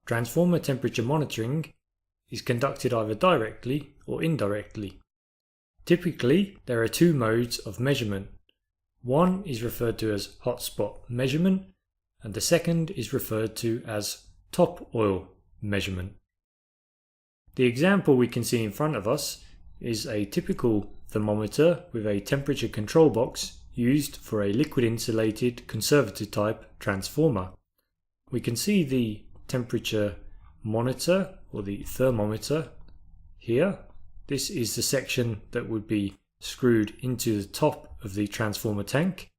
Transformer temperature monitoring is conducted either directly or indirectly. Typically, there are two modes of measurement. One is referred to as hotspot measurement, and the second is referred to as top oil measurement. The example we can see in front of us is a typical thermometer with a temperature control box used for a liquid insulated conservator type transformer. We can see the temperature monitor or the thermometer here. This is the section that would be screwed into the top of the transformer tank.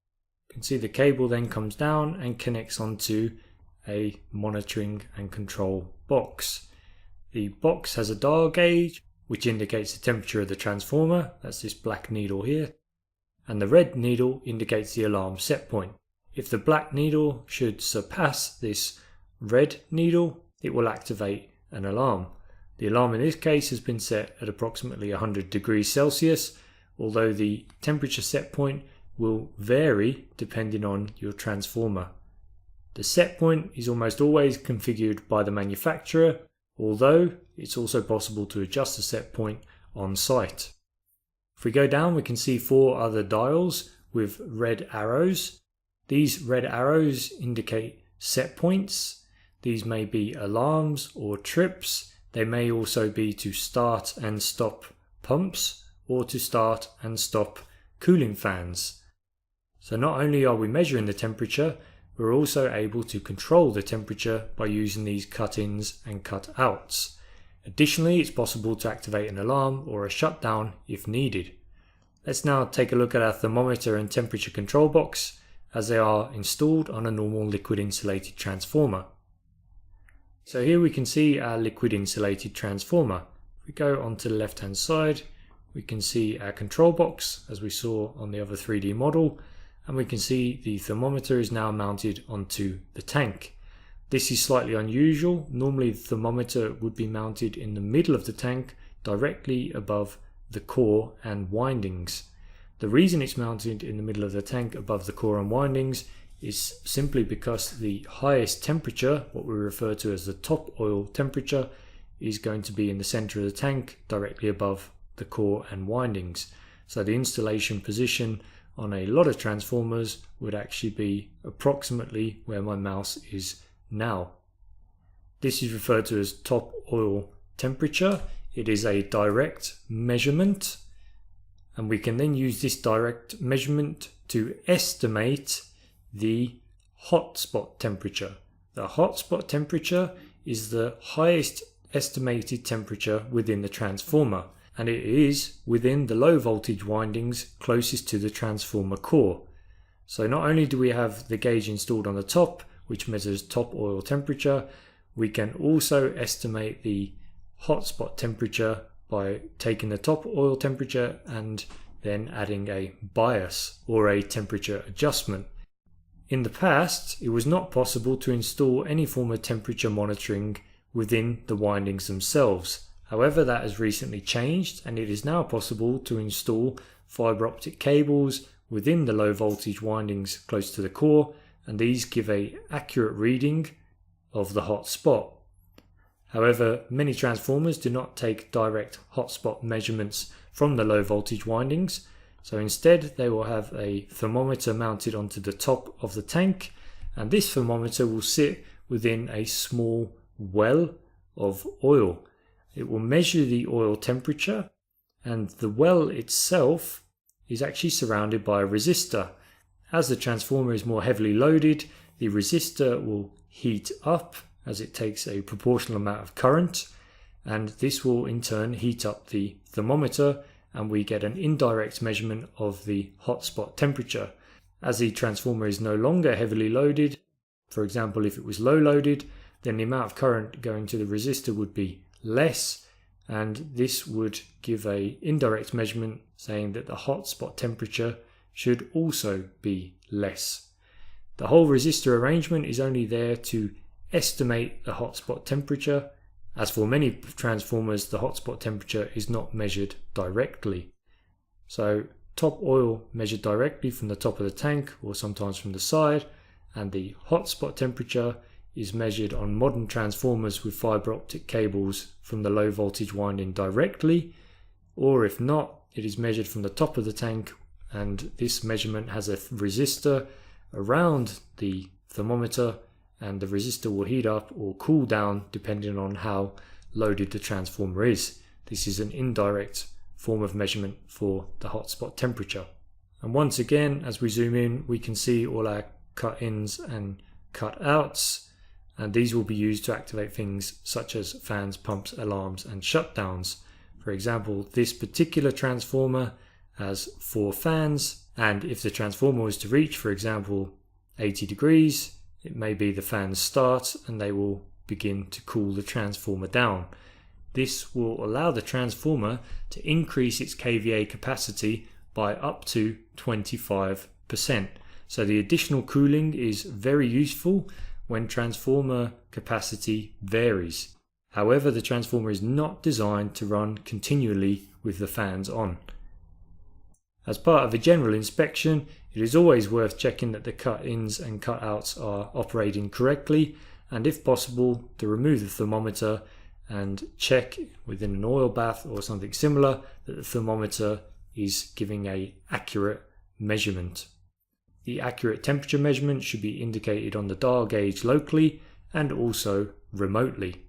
You can see the cable then comes down and connects onto a monitoring and control box. The box has a dial gauge which indicates the temperature of the transformer, that's this black needle here, and the red needle indicates the alarm set point. If the black needle should surpass this red needle, it will activate an alarm. The alarm in this case has been set at approximately 100 degrees Celsius, although the temperature set point will vary depending on your transformer. The set point is almost always configured by the manufacturer, although it's also possible to adjust the set point on site. If we go down, we can see 4 other dials with red arrows. These red arrows indicate set points. These may be alarms or trips. They may also be to start and stop pumps or to start and stop cooling fans. So not only are we measuring the temperature, we're also able to control the temperature by using these cut-ins and cut-outs. Additionally, it's possible to activate an alarm or a shutdown if needed. Let's now take a look at our thermometer and temperature control box as they are installed on a normal liquid insulated transformer. So here we can see our liquid insulated transformer. If we go onto the left hand side, we can see our control box as we saw on the other 3D model, and we can see the thermometer is now mounted onto the tank. This is slightly unusual. Normally the thermometer would be mounted in the middle of the tank directly above the core and windings. The reason it's mounted in the middle of the tank above the core and windings is simply because the highest temperature, what we refer to as the top oil temperature, is going to be in the center of the tank directly above the core and windings. So the installation position on a lot of transformers would actually be approximately where my mouse is now. This is referred to as top oil temperature. It is a direct measurement, and we can then use this direct measurement to estimate the hotspot temperature. The hotspot temperature is the highest estimated temperature within the transformer, and it is within the low voltage windings closest to the transformer core. So not only do we have the gauge installed on the top, which measures top oil temperature, we can also estimate the hotspot temperature by taking the top oil temperature and then adding a bias or a temperature adjustment. In the past, it was not possible to install any form of temperature monitoring within the windings themselves. However, that has recently changed, and it is now possible to install fiber optic cables within the low voltage windings close to the core, and these give an accurate reading of the hot spot. However, many transformers do not take direct hotspot measurements from the low voltage windings, so instead they will have a thermometer mounted onto the top of the tank, and this thermometer will sit within a small well of oil. It will measure the oil temperature, and the well itself is actually surrounded by a resistor. As the transformer is more heavily loaded, the resistor will heat up as it takes a proportional amount of current, and this will in turn heat up the thermometer, and we get an indirect measurement of the hotspot temperature. As the transformer is no longer heavily loaded, for example if it was low loaded, then the amount of current going to the resistor would be less, and this would give an indirect measurement saying that the hotspot temperature should also be less. The whole resistor arrangement is only there to estimate the hotspot temperature. As for many transformers, the hotspot temperature is not measured directly. So top oil measured directly from the top of the tank or sometimes from the side, and the hotspot temperature is measured on modern transformers with fibre optic cables from the low voltage winding directly, or if not, it is measured from the top of the tank, and this measurement has a resistor around the thermometer, and the resistor will heat up or cool down depending on how loaded the transformer is. This is an indirect form of measurement for the hotspot temperature. And once again, as we zoom in, we can see all our cut-ins and cut-outs, and these will be used to activate things such as fans, pumps, alarms, and shutdowns. For example, this particular transformer has 4 fans, and if the transformer was to reach, for example, 80 degrees, it may be the fans start and they will begin to cool the transformer down. This will allow the transformer to increase its kVA capacity by up to 25%. So the additional cooling is very useful when transformer capacity varies. However, the transformer is not designed to run continually with the fans on. As part of a general inspection, it is always worth checking that the cut-ins and cut-outs are operating correctly, and if possible, to remove the thermometer and check within an oil bath or something similar that the thermometer is giving an accurate measurement. The accurate temperature measurement should be indicated on the dial gauge locally and also remotely.